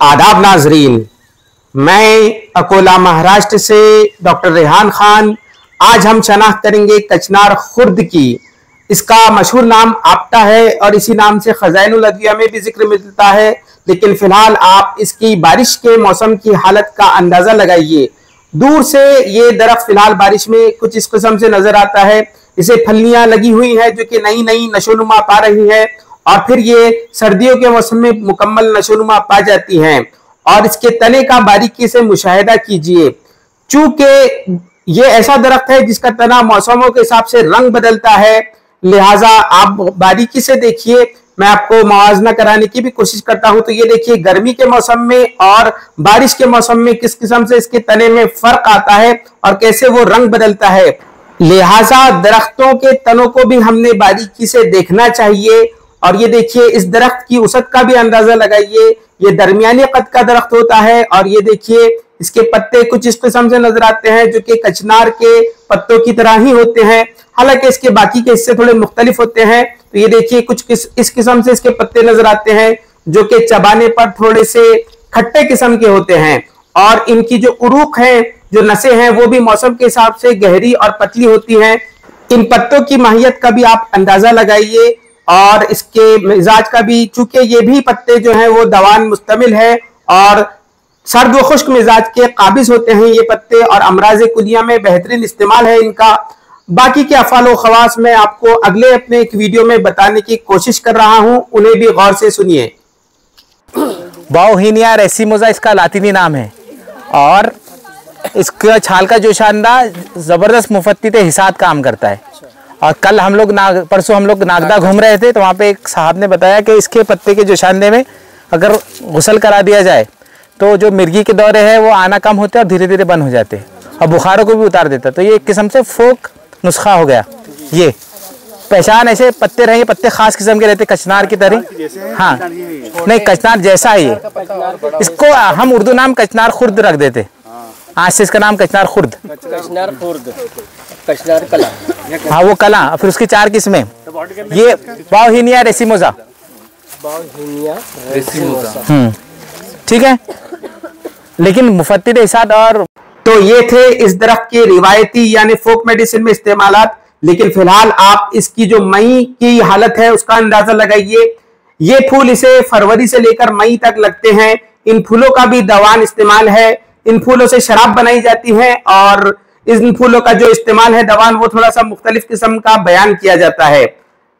आदाब नाजरीन, मैं अकोला महाराष्ट्र से डॉक्टर रेहान खान। आज हम शनाख्त करेंगे कचनार खुर्द की। इसका मशहूर नाम आपटा है और इसी नाम से खजाइनुल अदविया में भी जिक्र मिलता है। लेकिन फिलहाल आप इसकी बारिश के मौसम की हालत का अंदाजा लगाइए। दूर से ये दरख्त फिलहाल बारिश में कुछ इस किस्म से नजर आता है। इसे फलियां लगी हुई हैं जो कि नई नई नशोनुमा पा रही है और फिर ये सर्दियों के मौसम में मुकम्मल नशोनुमा पा जाती हैं। और इसके तने का बारीकी से मुशाहिदा कीजिए। चूंकि ये ऐसा दरख्त है जिसका तना मौसमों के हिसाब से रंग बदलता है, लिहाजा आप बारीकी से देखिए। मैं आपको मुआवजा कराने की भी कोशिश करता हूं। तो ये देखिए, गर्मी के मौसम में और बारिश के मौसम में किस किस्म से इसके तने में फर्क आता है और कैसे वो रंग बदलता है। लिहाजा दरख्तों के तनों को भी हमने बारीकी से देखना चाहिए। और ये देखिए, इस दरख्त की उसत का भी अंदाजा लगाइए। ये दरमियानी कद का दरख्त होता है और ये देखिए, इसके पत्ते कुछ इस किस्म से नजर आते हैं जो कि कचनार के पत्तों की तरह ही होते हैं। हालांकि इसके बाकी के हिस्से थोड़े मुख्तलिफ होते हैं। तो ये देखिए, कुछ इस किस्म से इसके पत्ते नजर आते हैं जो कि चबाने पर थोड़े से खट्टे किस्म के होते हैं। और इनकी जो उरूक है, जो नसें हैं, वो भी मौसम के हिसाब से गहरी और पतली होती हैं। इन पत्तों की माहियत का भी आप अंदाजा लगाइए और इसके मिजाज का भी, चूंकि ये भी पत्ते जो हैं वो दवान मुस्तमिल है और सर्द व खुश्क मिजाज के काबिज होते हैं ये पत्ते। और अमराज कुलिया में बेहतरीन इस्तेमाल है इनका। बाकी के अफाल व खवास मैं आपको अगले अपने एक वीडियो में बताने की कोशिश कर रहा हूं, उन्हें भी गौर से सुनिए। बाउहिनिया रेसिमोजा इसका लातीनी नाम है और इसका छाल का जोशानदा जबरदस्त मुफत्तित हिसाब काम करता है। और कल हम लोग परसों हम लोग नागदा घूम रहे थे तो वहाँ पे एक साहब ने बताया कि इसके पत्ते के जोशानदे में अगर गुसल करा दिया जाए तो जो मिर्गी के दौरे हैं वो आना कम होते हैं और धीरे धीरे बंद हो जाते हैं और बुखारों को भी उतार देता है। तो ये एक किस्म से फोक नुस्खा हो गया। ये पहचान, ऐसे पत्ते रहेंगे, पत्ते खास किस्म के रहते कचनार की तरह। हाँ, नहीं, कचनार जैसा है ये। इसको हम उर्दू नाम कचनार खुर्द रख देते। आज से इसका नाम कचनार खुर्द, कचनार कला। हाँ, वो कला। फिर उसकी 4 किस्में। ये बाउहिनिया रेसिमोजा, ठीक है। लेकिन मुफत्तिद इसाद और तो ये थे इस दरख्त के रिवायती यानी फोक मेडिसिन में इस्तेमालात। लेकिन फिलहाल आप इसकी जो मई की हालत है उसका अंदाजा लगाइए। ये फूल इसे फरवरी से लेकर मई तक लगते हैं। इन फूलों का भी दवान इस्तेमाल है। इन फूलों से शराब बनाई जाती है और इन फूलों का जो इस्तेमाल है दवान, वो थोड़ा सा मुख्तलिफ किस्म का बयान किया जाता है।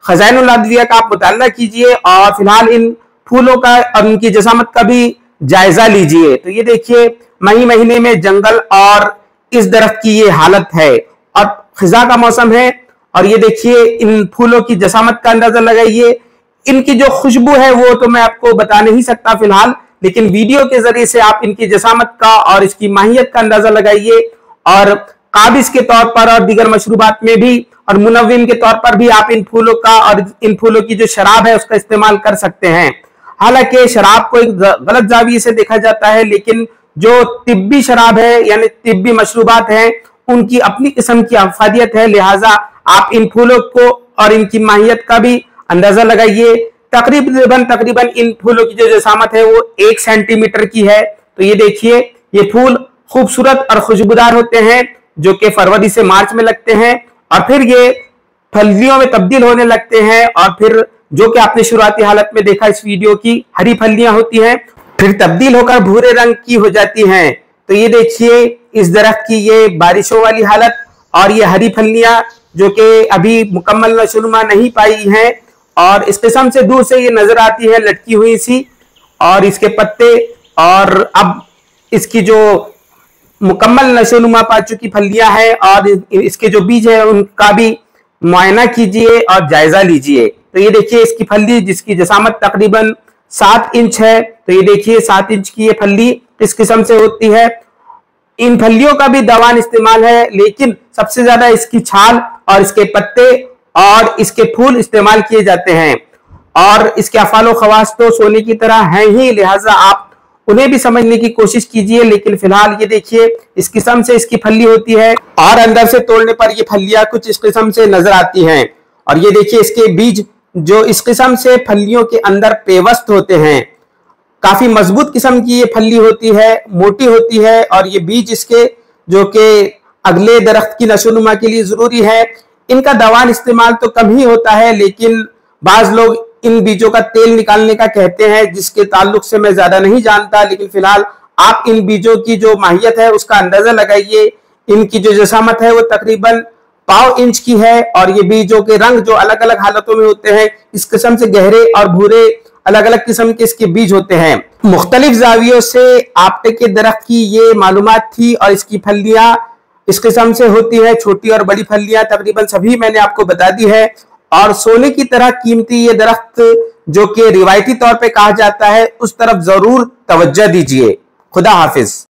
खजाइनुल अदविया का आप मुताला कीजिए और फिलहाल इन फूलों का और उनकी जसामत का भी जायजा लीजिए। तो ये देखिए, मई महीने में जंगल और इस दरख्त की ये हालत है और खिजा का मौसम है। और ये देखिए, इन फूलों की जसामत का अंदाजा लगाइए। इनकी जो खुशबू है वो तो मैं आपको बता नहीं सकता फिलहाल, लेकिन वीडियो के जरिए से आप इनकी जसामत का और इसकी माहियत का अंदाजा लगाइए। और काबिज के तौर पर और दीगर मशरूबात में भी और मुनव्विम के तौर पर भी आप इन फूलों का और इन फूलों की जो शराब है उसका इस्तेमाल कर सकते हैं। हालांकि शराब को एक गलत जाविये से देखा जाता है, लेकिन जो तिब्बी शराब है यानी तिब्बी मशरूबात है उनकी अपनी किस्म की अफादियत है। लिहाजा आप इन फूलों को और इनकी माहियत का भी अंदाजा लगाइए। तकरीबन इन फूलों की जो जसामत है वो 1 सेंटीमीटर की है। तो ये देखिए, ये फूल खूबसूरत और खुशबूदार होते हैं जो कि फरवरी से मार्च में लगते हैं और फिर ये फलियों में तब्दील होने लगते हैं। और फिर जो कि आपने शुरुआती हालत में देखा इस वीडियो की, हरी फलियां होती हैं, फिर तब्दील होकर भूरे रंग की हो जाती हैं। तो ये देखिए, इस दरख्त की ये बारिशों वाली हालत और ये हरी फलियां जो कि अभी मुकम्मल नशोनुमा नहीं पाई हैं और इस किस्म से दूर से ये नजर आती है लटकी हुई सी। और इसके पत्ते और अब इसकी जो मुकम्मल नशोनुमा पा चुकी फलियां हैं और इसके जो बीज है उनका भी मुआयना कीजिए और जायजा लीजिए। तो ये देखिए, इसकी फली जिसकी जसामत तकरीबन 7 इंच है। तो ये देखिए, 7 इंच की ये फली इस किस्म से होती है। इन फलियों का भी दवान इस्तेमाल है, लेकिन सबसे ज्यादा इसकी छाल और इसके पत्ते और इसके फूल इस्तेमाल किए जाते हैं। और इसके अफालो खवास तो सोने की तरह हैं ही, लिहाजा आप उन्हें भी समझने की कोशिश कीजिए। लेकिन फिलहाल ये देखिए, इस किस्म से इसकी फली होती है और अंदर से तोड़ने पर ये फलियां कुछ इस किस्म से नजर आती हैं। और ये देखिए, इसके बीज जो इस किस्म से फलियों के अंदर पेवस्त होते हैं काफी मजबूत किस्म की ये फली होती है, मोटी होती है, और ये बीज इसके जो कि अगले दरख्त की नशोनुमा के लिए जरूरी है। इनका दवान इस्तेमाल तो कम ही होता है, लेकिन बाज लोग इन बीजों का तेल निकालने का कहते हैं, जिसके ताल्लुक से मैं ज्यादा नहीं जानता। लेकिन फिलहाल आप इन बीजों की जो माहियत है उसका अंदाजा लगाइए। इनकी जो जसामत है वो तकरीबन 1.5 इंच की है, और ये बीजों के रंग जो अलग अलग हालतों में होते हैं, इस किस्म से गहरे और भूरे अलग अलग किस्म के इसके बीज होते हैं। मुख्तलिफ जावियों से आपटे के दरख्त की ये मालूमात थी, और इसकी फलियां इस किस्म से होती है, छोटी और बड़ी फलियां तकरीबन सभी मैंने आपको बता दी है। और सोने की तरह कीमती ये दरख्त जो कि रिवायती तौर पे कहा जाता है, उस तरफ जरूर तवज्जो दीजिए। खुदा हाफिज।